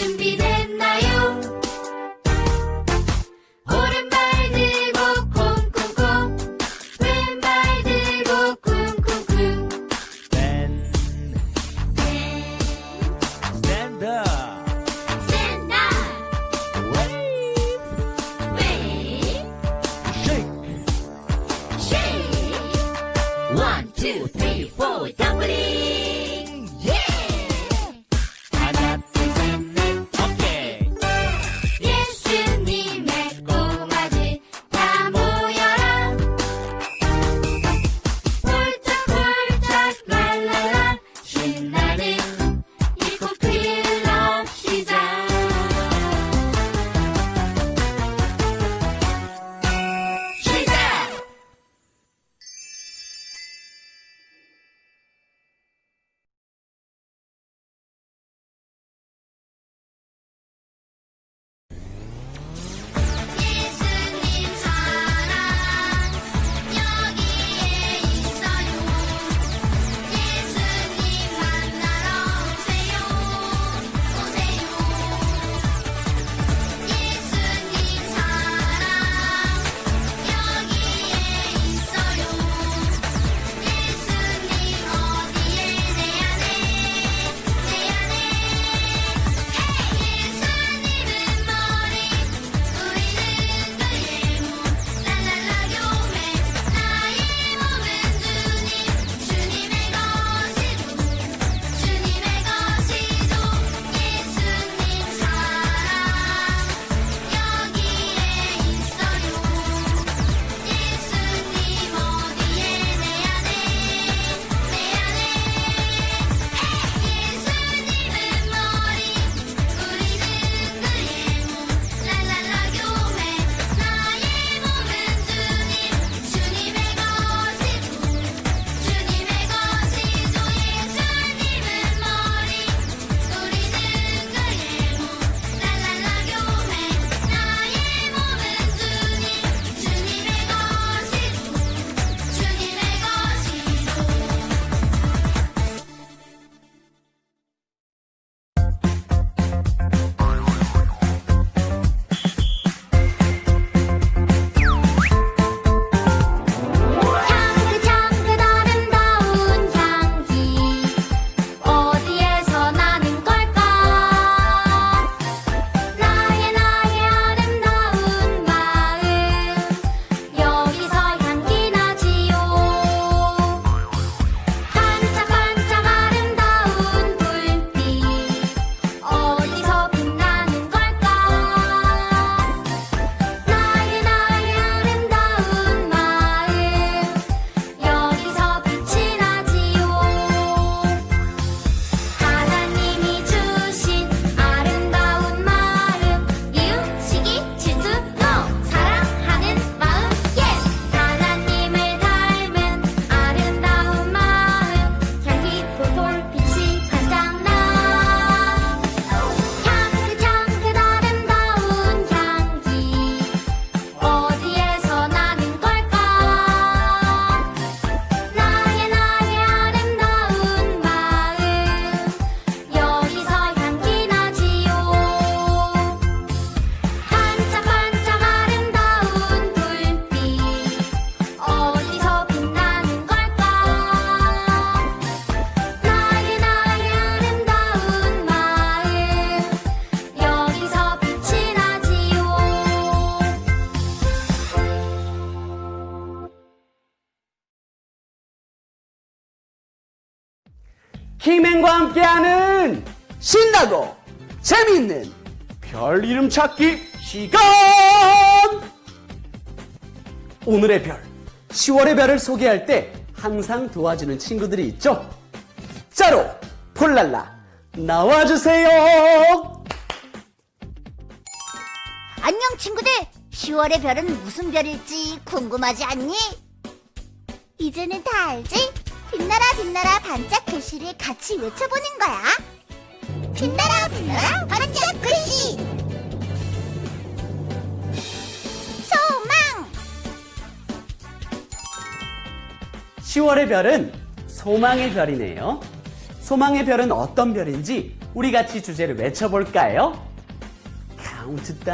준비됐나요? 오른발 들고 콩콩콩 왼발 들고 쿵쿵쿵 Stand up. stand up wave Shake. shake 1, 2, 3, 4 덤블링 하나, 둘, 셋, 넷, 오케이. 예수님의 꼬마들 다 모여라 폴짝폴짝 랄랄라 신나는 이꽃 클럽 시작 시작 예수님 사랑 여기에 있어요 예수님 만나러 오세요 오세요 예수님 사랑 여기에 있어요 예수님 어디에 내 안에 예수님은 머리 우리는 그의 몸 랄랄라 교회 나의 몸은 주님의 것이죠 주님의 것이죠 예수님 사랑 여기에 있어요 예수님 어디에 내 안에 예수님은 머리 우리는 그의 몸 랄랄라 교회 나의 몸은 주님의 것이죠 주님의 것이죠 예수님은 머리 우리는 그의 몸 랄랄라 교회 나의 몸은 주님의 것이죠 주님의 것이죠 향긋향긋 아름다운 향기 어디에서 나는 걸까 나의 아름다운 마음 여기서 향기 나지요 반짝반짝 아름다운 불빛 어디서 빛나는 걸까 나의 아름다운 마음 여기서 빛이 나지요 하나님이 주신 아름다운 마음 이웃시기 질투노 사랑하는 마음 yes 하나님을 닮은 아름다운 마음 향기 폴폴 빛이 반짝나 향긋향긋 아름다운 향기 어디에서 나는 걸까 나의 아름다운 마음 여기서 향기 나지요 반짝반짝 아름다운 불빛 어디서 빛나는 걸까 나의 아름다운 마음 여기서 빛이 나지요 킹맨과 함께하는 신나고 재미있는 별 이름 찾기 시간! 오늘의 별, 10월의 별을 소개할 때 항상 도와주는 친구들이 있죠? 짜로, 폴랄라, 나와주세요! 안녕 친구들! 10월의 별은 무슨 별일지 궁금하지 않니? 이제는 다 알지? 빛나라 빛나라 반짝 글씨를 같이 외쳐보는 거야. 빛나라 빛나라 반짝 글씨! 소망! 10월의 별은 소망의 별이네요. 소망의 별은 어떤 별인지 우리 같이 주제를 외쳐볼까요? 카운트다운!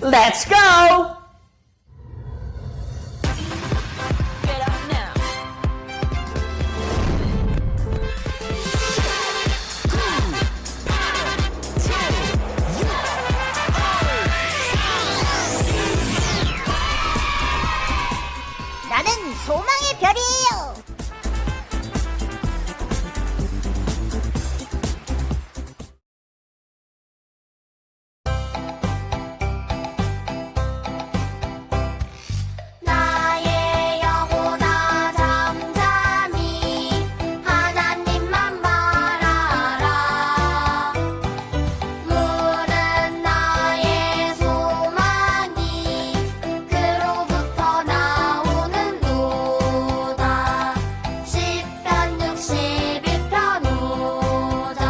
Let's go! 나는 소망의 별이에요. 나의 영혼아 잠잠히 하나님만 바라라. 물은 나의 소망이 그로부터 나오는 도다. 시편 61편 5절.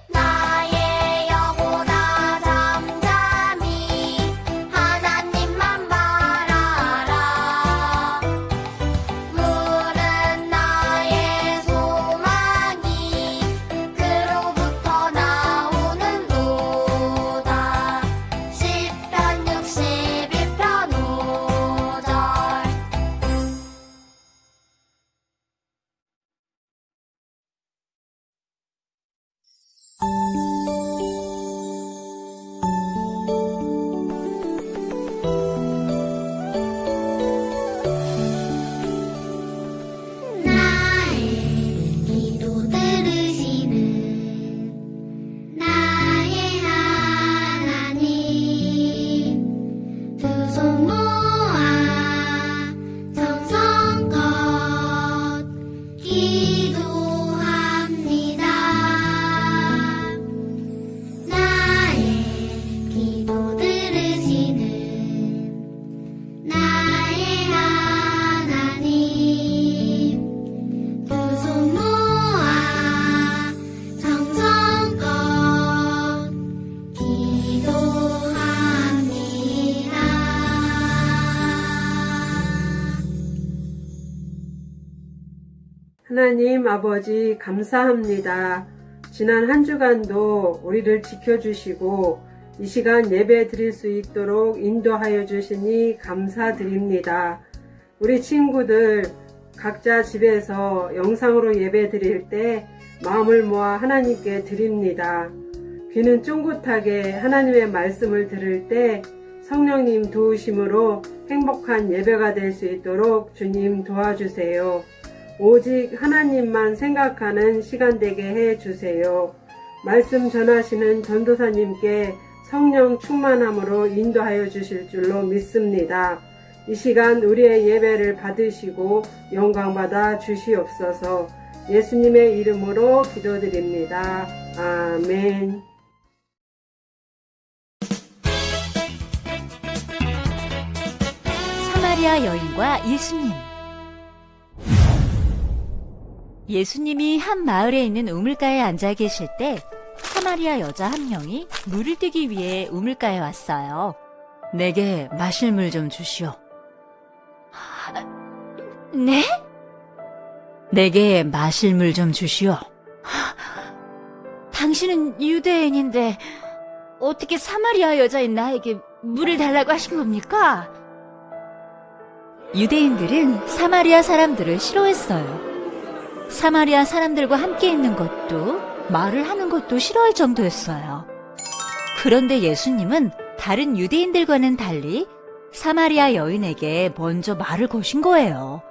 나의 영혼아 잠잠히 하나님만 바라라. 물은 나의 소망이 그로부터 나오는 도다. 시편 61편 5절. 나의 기도 들으시는 나의 하나님, 두 손 모아 정성껏 기도합니다. 나의 기도 들으시는 나의 하나님, 두 손 모아 정성껏 기도합니다. 하나님 아버지 감사합니다. 지난 한 주간도 우리를 지켜주시고 이 시간 예배 드릴 수 있도록 인도하여 주시니 감사드립니다. 우리 친구들 각자 집에서 영상으로 예배 드릴 때 마음을 모아 하나님께 드립니다. 귀는 쫑긋하게 하나님의 말씀을 들을 때 성령님 도우심으로 행복한 예배가 될 수 있도록 주님 도와주세요. 오직 하나님만 생각하는 시간 되게 해주세요. 말씀 전하시는 전도사님께 성령 충만함으로 인도하여 주실 줄로 믿습니다. 이 시간 우리의 예배를 받으시고 영광받아 주시옵소서. 예수님의 이름으로 기도드립니다. 아멘. 사마리아 여인과 예수님. 예수님이 한 마을에 있는 우물가에 앉아 계실 때 사마리아 여자 한 명이 물을 뜨기 위해 우물가에 왔어요. 내게 마실 물 좀 주시오. 네? 내게 마실 물 좀 주시오. 당신은 유대인인데 어떻게 사마리아 여자인 나에게 물을 달라고 하신 겁니까? 유대인들은 사마리아 사람들을 싫어했어요. 사마리아 사람들과 함께 있는 것도 말을 하는 것도 싫어할 정도였어요. 그런데 예수님은 다른 유대인들과는 달리 사마리아 여인에게 먼저 말을 거신 거예요.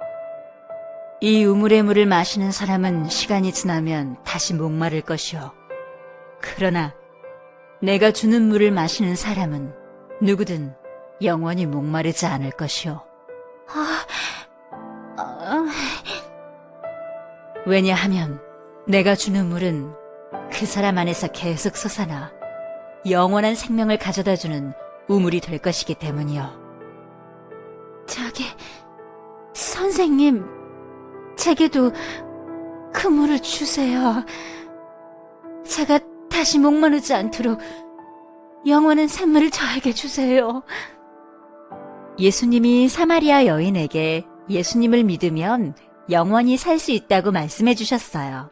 이 우물의 물을 마시는 사람은 시간이 지나면 다시 목마를 것이요. 그러나 내가 주는 물을 마시는 사람은 누구든 영원히 목마르지 않을 것이요. 왜냐하면 내가 주는 물은 그 사람 안에서 계속 솟아나 영원한 생명을 가져다주는 우물이 될 것이기 때문이요. 선생님, 제게도 그 물을 주세요. 제가 다시 목마르지 않도록 영원한 샘물을 저에게 주세요. 예수님이 사마리아 여인에게 예수님을 믿으면 영원히 살 수 있다고 말씀해 주셨어요.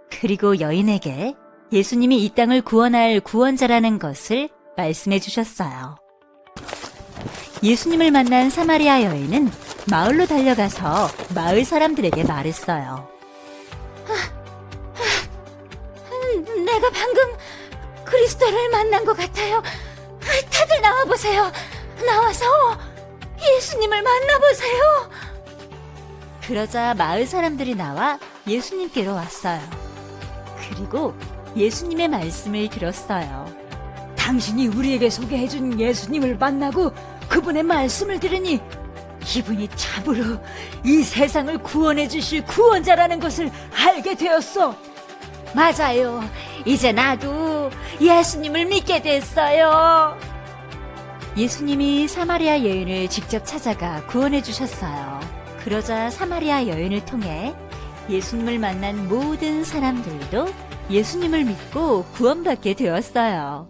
그리고 여인에게 예수님이 이 땅을 구원할 구원자라는 것을 말씀해 주셨어요. 예수님을 만난 사마리아 여인은 마을로 달려가서 마을 사람들에게 말했어요. 내가 방금 그리스도를 만난 것 같아요. 다들 나와보세요. 나와서 예수님을 만나보세요. 그러자 마을 사람들이 나와 예수님께로 왔어요. 그리고 예수님의 말씀을 들었어요. 당신이 우리에게 소개해준 예수님을 만나고 그분의 말씀을 들으니 이분이 참으로 이 세상을 구원해 주실 구원자라는 것을 알게 되었어. 맞아요. 이제 나도 예수님을 믿게 됐어요. 예수님이 사마리아 여인을 직접 찾아가 구원해 주셨어요. 그러자 사마리아 여인을 통해 예수님을 만난 모든 사람들도 예수님을 믿고 구원받게 되었어요.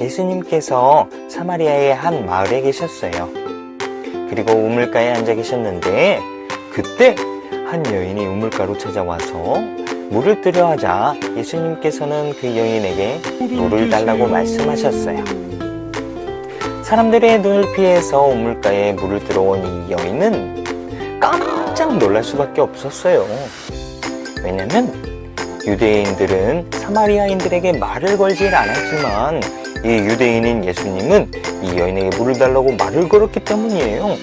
예수님께서 사마리아의 한 마을에 계셨어요. 그리고 우물가에 앉아 계셨는데 그때 한 여인이 우물가로 찾아와서 물을 뜨려 하자 예수님께서는 그 여인에게 물을 달라고 말씀하셨어요. 사람들의 눈을 피해서 우물가에 물을 들어온 이 여인은 깜짝 놀랄 수밖에 없었어요. 왜냐면 유대인들은 사마리아인들에게 말을 걸질 않았지만 이 유대인인 예수님은 이 여인에게 물을 달라고 말을 걸었기 때문이에요.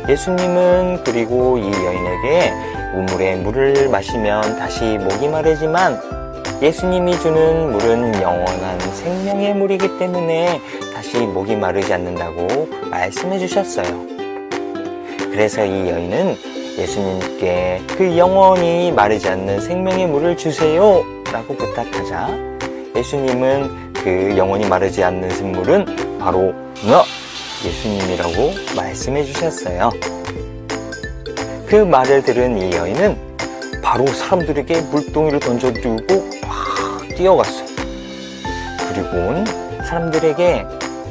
예수님은 그리고 이 여인에게 우물에 물을 마시면 다시 목이 마르지만 예수님이 주는 물은 영원한 생명의 물이기 때문에 다시 목이 마르지 않는다고 말씀해 주셨어요. 그래서 이 여인은 예수님께 그 영원히 마르지 않는 생명의 물을 주세요 라고 부탁하자 예수님은 그 영원히 마르지 않는 물은 바로 나 예수님이라고 말씀해 주셨어요. 그 말을 들은 이 여인은 바로 사람들에게 물동이를 던져주고 확 뛰어갔어요. 그리고는 사람들에게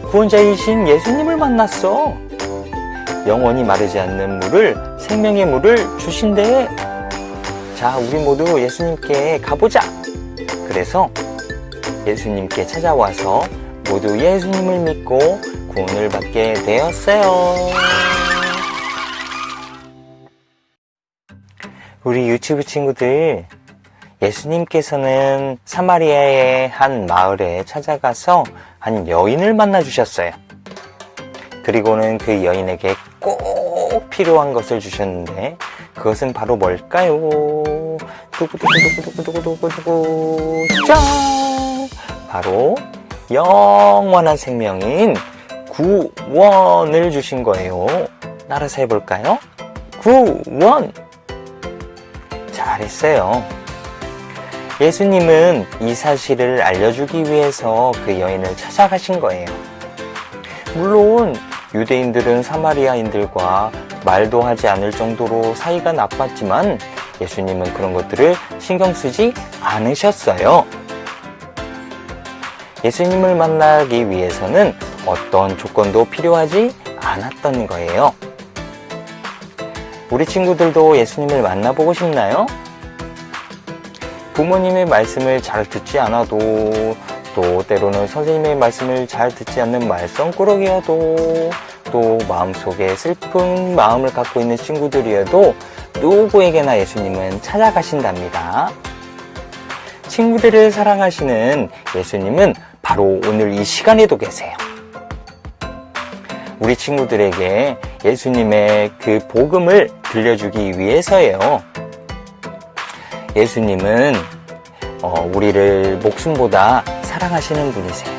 구원자이신 예수님을 만났어. 영원히 마르지 않는 물을, 생명의 물을 주신대. 자, 우리 모두 예수님께 가보자. 그래서 예수님께 찾아와서 모두 예수님을 믿고 구원을 받게 되었어요. 우리 유치부 친구들, 예수님께서는 사마리아의 한 마을에 찾아가서 한 여인을 만나 주셨어요. 그리고는 그 여인에게 꼭 필요한 것을 주셨는데 그것은 바로 뭘까요? 두구두구두구두구두구두구 짠! 바로 영원한 생명인 구원을 주신 거예요. 따라서 해볼까요? 구원! 잘했어요. 예수님은 이 사실을 알려주기 위해서 그 여인을 찾아가신 거예요. 물론 유대인들은 사마리아인들과 말도 하지 않을 정도로 사이가 나빴지만 예수님은 그런 것들을 신경 쓰지 않으셨어요. 예수님을 만나기 위해서는 어떤 조건도 필요하지 않았던 거예요. 우리 친구들도 예수님을 만나보고 싶나요? 부모님의 말씀을 잘 듣지 않아도 또 때로는 선생님의 말씀을 잘 듣지 않는 말썽꾸러기여도 또 마음속에 슬픈 마음을 갖고 있는 친구들이어도 누구에게나 예수님은 찾아가신답니다. 친구들을 사랑하시는 예수님은 바로 오늘 이 시간에도 계세요. 우리 친구들에게 예수님의 그 복음을 들려주기 위해서예요. 예수님은 우리를 목숨보다 사랑하시는 분이세요.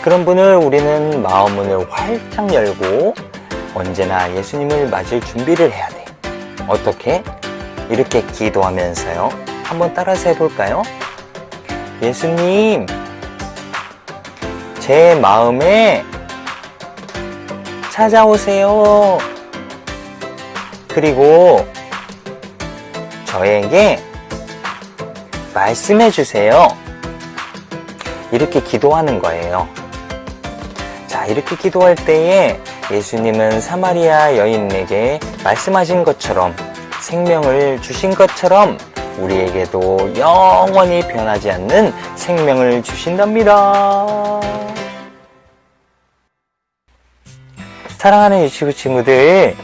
그런 분을 우리는 마음문을 활짝 열고 언제나 예수님을 맞을 준비를 해야 돼요. 어떻게? 이렇게 기도하면서요. 한번 따라서 해볼까요? 예수님, 제 마음에 찾아오세요. 그리고 저에게 말씀해 주세요. 이렇게 기도하는 거예요. 자, 이렇게 기도할 때에 예수님은 사마리아 여인에게 말씀하신 것처럼 생명을 주신 것처럼 우리에게도 영원히 변하지 않는 생명을 주신답니다. 사랑하는 유치부 친구들,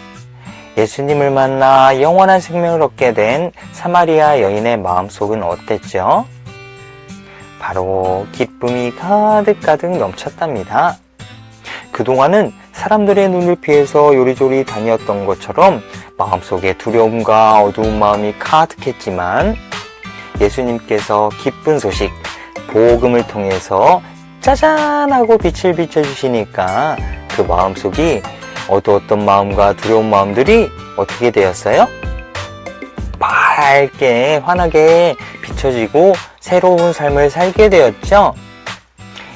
예수님을 만나 영원한 생명을 얻게 된 사마리아 여인의 마음속은 어땠죠? 바로 기쁨이 가득가득 넘쳤답니다. 그동안은 사람들의 눈을 피해서 요리조리 다녔던 것처럼 마음속에 두려움과 어두운 마음이 가득했지만 예수님께서 기쁜 소식, 복음을 통해서 짜잔 하고 빛을 비춰주시니까 그 마음속이 어두웠던 마음과 두려운 마음들이 어떻게 되었어요? 밝게 환하게 비춰지고 새로운 삶을 살게 되었죠.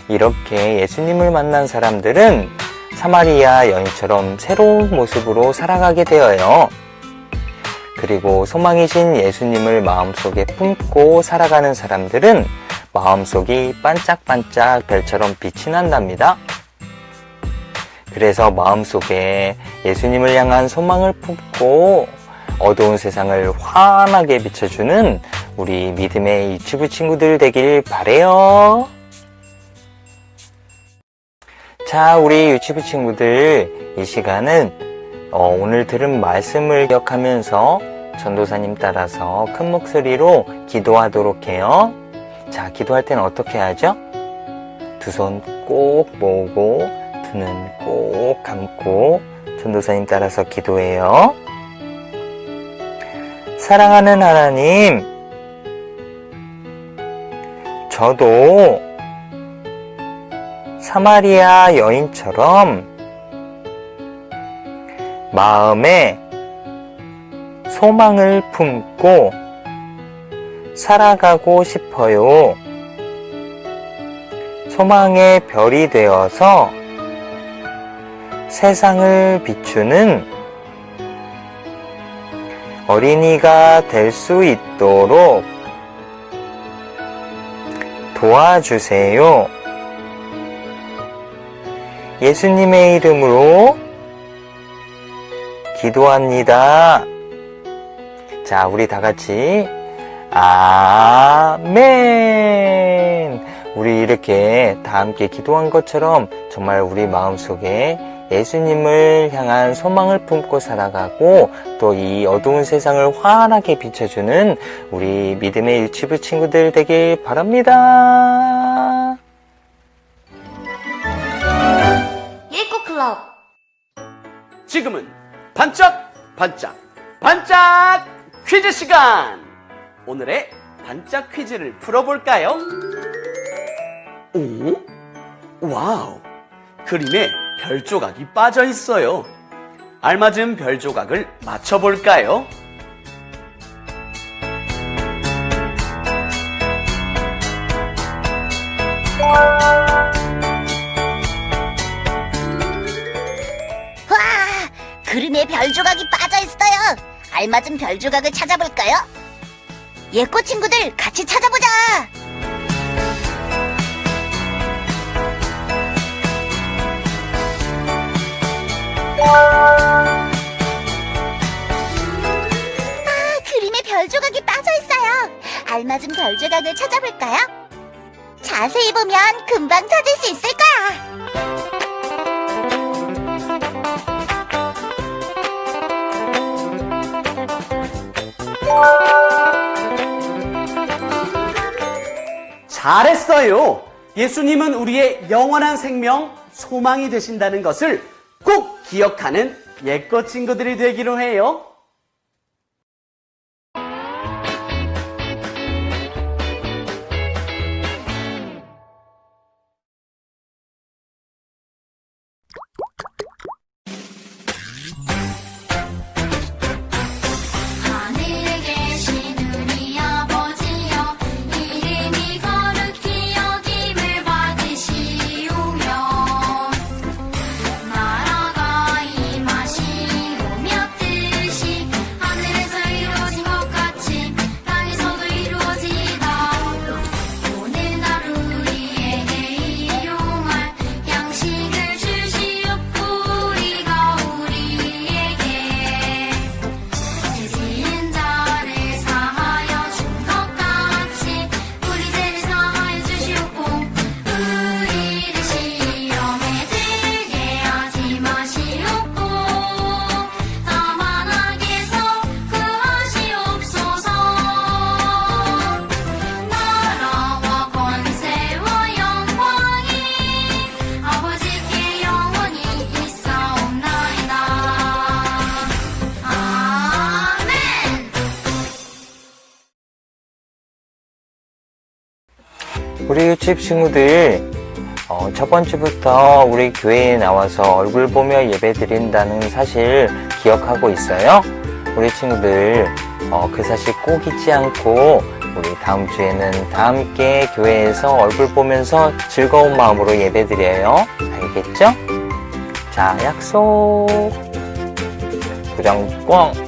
이렇게 예수님을 만난 사람들은 사마리아 여인처럼 새로운 모습으로 살아가게 되어요. 그리고 소망이신 예수님을 마음속에 품고 살아가는 사람들은 마음속이 반짝반짝 별처럼 빛이 난답니다. 그래서 마음속에 예수님을 향한 소망을 품고 어두운 세상을 환하게 비춰주는 우리 믿음의 유치부 친구들 되길 바래요. 자, 우리 유치부 친구들, 이 시간은 오늘 들은 말씀을 기억하면서 전도사님 따라서 큰 목소리로 기도하도록 해요. 자, 기도할 때는 어떻게 하죠? 두 손 꼭 모으고 두 눈 꼭 감고 전도사님 따라서 기도해요. 사랑하는 하나님, 저도 사마리아 여인처럼 마음에 소망을 품고 살아가고 싶어요. 소망의 별이 되어서 세상을 비추는 어린이가 될 수 있도록 도와주세요. 예수님의 이름으로 기도합니다. 자, 우리 다 같이 아멘. 우리 이렇게 다 함께 기도한 것처럼 정말 우리 마음속에 예수님을 향한 소망을 품고 살아가고 또 이 어두운 세상을 환하게 비춰주는 우리 믿음의 유치부 친구들 되길 바랍니다. 예고 클럽. 지금은 반짝 퀴즈 시간! 오늘의 반짝 퀴즈를 풀어볼까요? 오? 와우! 그림에 별 조각이 빠져 있어요. 알맞은 별 조각을 맞춰볼까요? 와, 그림에 별 조각이 빠져 있어요. 알맞은 별 조각을 찾아볼까요? 예꼬 친구들 같이 찾아보자. 그림에 별 조각이 빠져 있어요. 알맞은 별 조각을 찾아볼까요? 자세히 보면 금방 찾을 수 있을 거야. 잘했어요. 예수님은 우리의 영원한 생명, 소망이 되신다는 것을 꼭 기억하는 예꼬 친구들이 되기로 해요. 하늘에 계신 우리 아버지여 이름이 거룩히 여김을 받으시오며 나라가 임하시오며 뜻이 우리 친구들, 첫 번째부터 우리 교회에 나와서 얼굴 보며 예배 드린다는 사실 기억하고 있어요? 우리 친구들, 그 사실 꼭 잊지 않고 우리 다음 주에는 다 함께 교회에서 얼굴 보면서 즐거운 마음으로 예배 드려요. 알겠죠? 자, 약속. 도장 꽝.